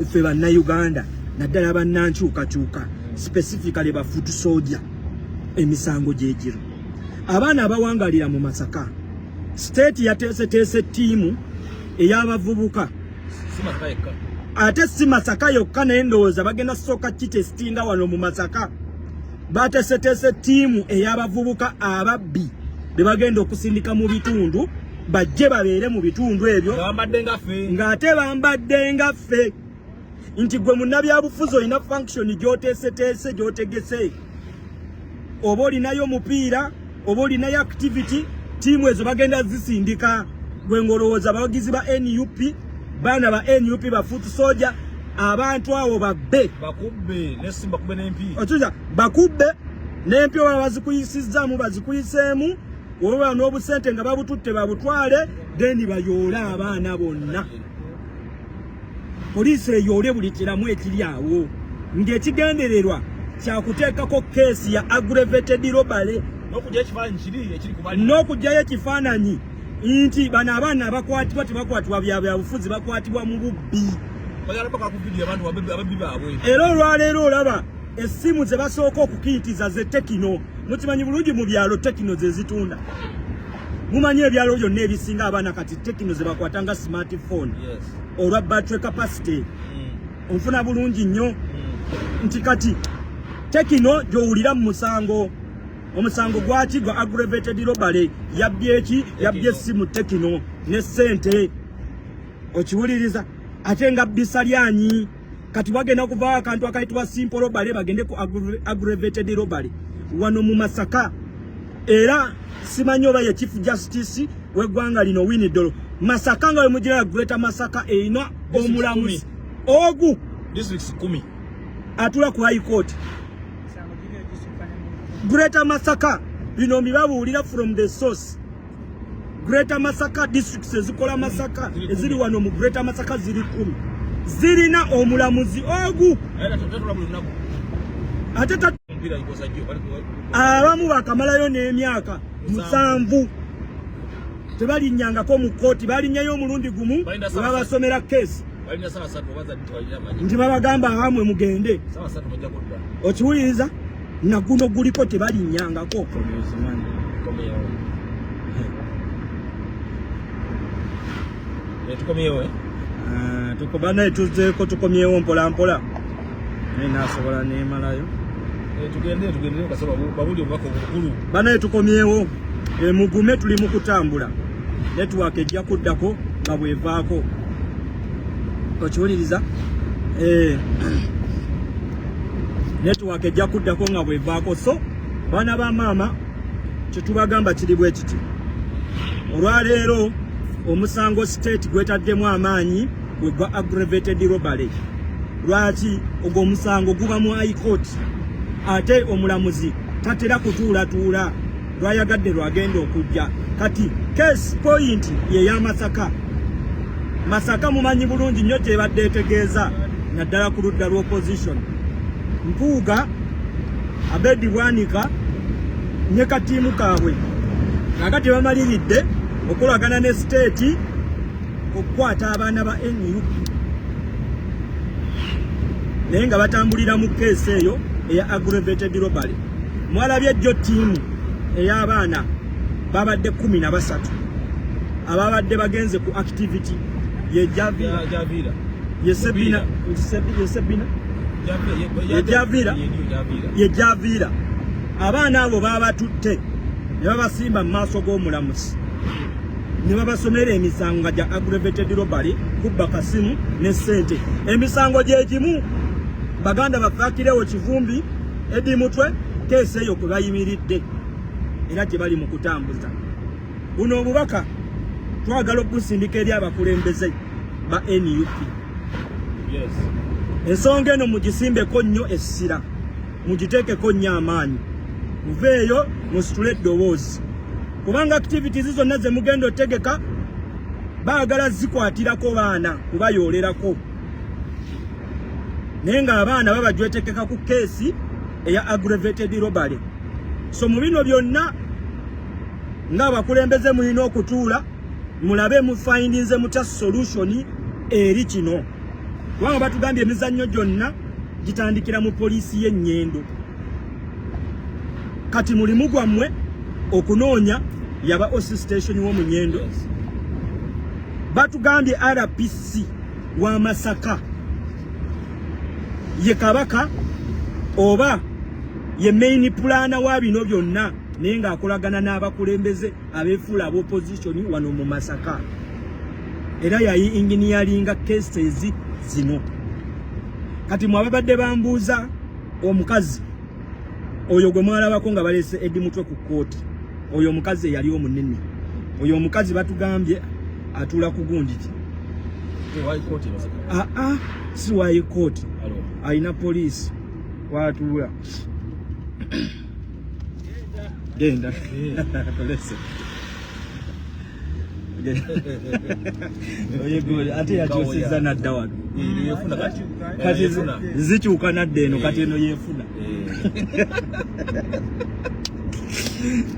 ffe bannayuganda naddala bannankyukakyuka specifically ba foot soldier emisango gyegiro abaana abawangalira mu Masaka state yateeseteese ttiimu ey'abavubuka ate si Masaka yokka naye ndowooza bagenda sooka kitestinga wano mu Masaka bateeseteese ttiimu ey'abavubuka ababbi be bagenda okusindika mu bitundu bajje babeere mu bitundu ebyo ng'ate bambadde nga ffe nti gwe munnabyabufuzi olina function gy'oteeseteese gy'otegese oba olinayo mupiira oba olinayo activity tiimu ezo bagenda zisindika gwe ng'olowooza abawagizi ba NUP baana ba NUP ba foot soldier abantu awo babbe bakubbe n'empi oba bazikuyisizaamu bazikuyiseemu oba n'obusente nga babututte babutwale deni bayoole abaana bonna poliisi eyoole buli kiramu ekiri awo ng'ekigendererwa kyakuteekako keesi ya aggravated robbery n'okugyayo ekifaananyi nti bano abaana abakwatibwa tebakwatibwa byabufuzi bakwatibwa mu bubbi era olwaleero olaba essimu ze basooka okukiyitiza ze Tekino mukimanyi bulungi mu byalo Tekino ze zitunda mumanyi ebyalo byonna ebisinga abaana kati Tekino ze bakwatanga smartphone olwa battery capacity onfuna bulungi nnyo nti kati Tekino gy'owulira mu musango omusango gwaki gwa aggravated robbery yabbye eki yabbye essimu Tekino ne ssente okiwuliriza ate nga bbisa lyanyi kati bagenda okuvaawo akantu akayitibwa simple robbery bagende ku aggravated robbery wano mu Masaka era simanyi oba ye Chief Justice w'eggwanga lino Winnie Masaka nga we mugira Greater Masaka erina omulamuzi ogu districts 10 atula ku High Court Greater Masaka bino mbibabuulira from the source Greater Masaka districts ezikola Masaka eziri wano mu Greater Masaka ziri 10 zirina omulamuzi ogu ate abamu bakamalayo n'emyaka 7 tebalinnyangako mu kooti balinnyayo omulundi gumu babasomera keesi nti babagamba hamwe mugende okiwuliriza naguno guliko tebalinnyangako tukobana tuzeeko tukomyewo mpola mpola nasobola nemalayo tugende kasaba babuli obubaka obukulu bana tukomyewo mugume tuli mu kutambula network ejja kuddako nga bwevaako okiwuliriza network ejja kuddako nga bwevaako so bana ba maama kyetubagamba kiri bwe kiti olwaleero omusango state gwetaddemu amaanyi gwe gwa aggravated robbery lwaki ogwo omusango guba mu High Court ate omulamuzi tatera kutuulatuula lwayagadde lwagenda okujja kati case point ye ya Masaka mumanyi bulungi nnyo kyebadde etegeeza naddala ku ludda lw'opposition Mpuuga Abedi Bwanika ne katiimu kaabwe nga tebamaliridde okulagana ne state okukwata abaana ba NUP naye nga batambulira mu keesi eyo eya aggravated robbery mwalabye jjo ttiimu ey'abaana babadde 13 ababadde bagenze ku activity ye Javira abaana abo babatutte ne babasimba mu maaso g'omulamuzi ne babasomera emisango gya aggravated robbery kubba kasimu ne ssente emisango gyegimu baganda bafakirewo kivumbi edi mutwe keesi eyo kwe bayimiridde era gye bali mu kutambuza buno obubaka twagala okusindika eri abakulembeze ba NUP ensonga eno mugisimbeko nnyo essira mugiteekeko nnyo amaanyi muveeyo musitule eddoboozi kubanga activities zonna ze mugenda otegeka baagala zikwatirako baana kubayoolerako naye nga abaana babajwetekeka ku keesi eya aggravated robbery so mu bino byonna ng'abakulembeze mulina okutuula mulabe mu findinze mutya solution eri kino wanga batugambye emizannyo gyonna gitandikira mu poliisi y'ennyendo. Kati mulimu gwammwe okunoonya yaba OC station w'omu Nnyendo. Batugambye RPC wa Masaka ye kabaka oba ye main plana wa bino byonna naye ng'akolagana n'abakulembeze abeefuula ab'opposition wano mu Masaka. Era yayi engineeringa cases zino. Kati mwabadde bambuuza omukazi oyo gwe mwalabako nga balese Eddi Mutwe ku kooti. Oyo omukazi yali omunene. Oyo omukazi batugambye atula ku gundi ki. Si wayi kooti. Aina police watula. Genda. Polisi. Oye gole ate yakyosiza nadda wano. Yefuna kati. Kati zikyuka nadda eno kati eno yefuna.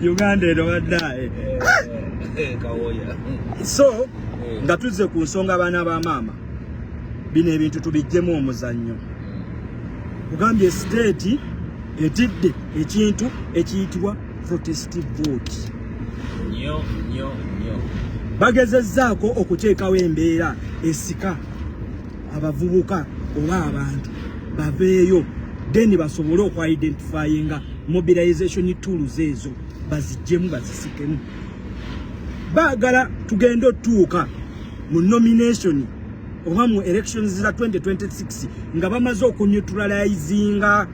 Uganda eno baddaye. Kawoya. So nga tuzze ku nsonga abaana ba maama bino ebintu tubijjemu omuzannyo. Kugambye state etidde ekintu ekiyitibwa protestive vote. Nyo. Bagezezzaako okuteekawo embeera esika abavubuka oba abantu baveeyo then basobole okwidentifyinga mobilization tools ezo bazijjemu bazisikemu. Baagala tugende otuuka mu nomination oba mu elections za 2026 nga bamaze okunyeutralizinga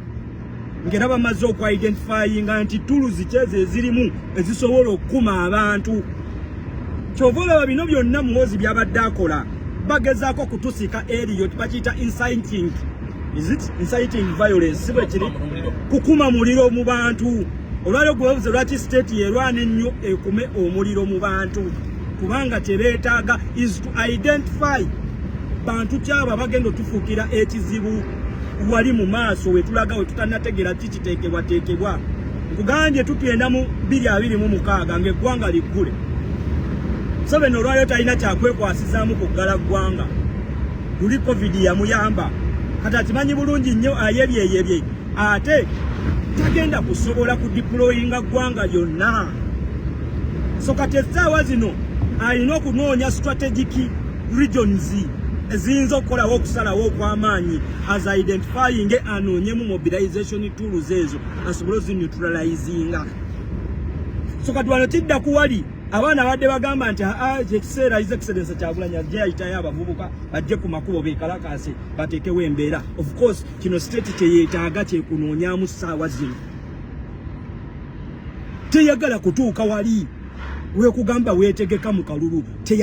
ngera bamaze okwidentifyinga nti tools kyeze ezirimu ezisobola okukuma abantu. Kyovola bino byonna muhozi byabadde akola bagezaako kutusika eriyo bakiyita inciting. Is it inciting violence? Sibe kiri kukuma muliro mu bantu. Olwaliro gwebuze lwaki state yerwana ennyo ekume omuliro mu bantu kubanga kyebeetaaga is to identify bantu kyaba bagenda tufuukira ekizibu wali mu maaso wetulaga wetutanategera kikiteekebwateekebwa. Nkugambye tutuyenda mu 2026 ng'eggwanga liggule. So beno olwaliro talina kyakwekwasizaamu kuggala ggwanga. Luli covid yamuyamba kati akimanyi bulungi nnyo ayebyeyebye ate tagenda kusobola kudeployinga ggwanga lyonna. So kati essaawa zino alina okunoonya strategic regions eziyinza okukolawo okusalawo okw'amaanyi as identifying anoonyemu mobilization tools ezo asobole ozineutralizinga. So kati wano kidda kuwali abaana badde bagamba nti ekiseera His Excellency Kyagulanyi ajja ayitayo abavubuka bajje ku makubo beekalakaase bateekewo embeera. Of course kino state kyeyeetaaga kyekunoonyaamu ssaawa zino. Teyagala kutuuka wali weekugamba weetegeka mu kalulu.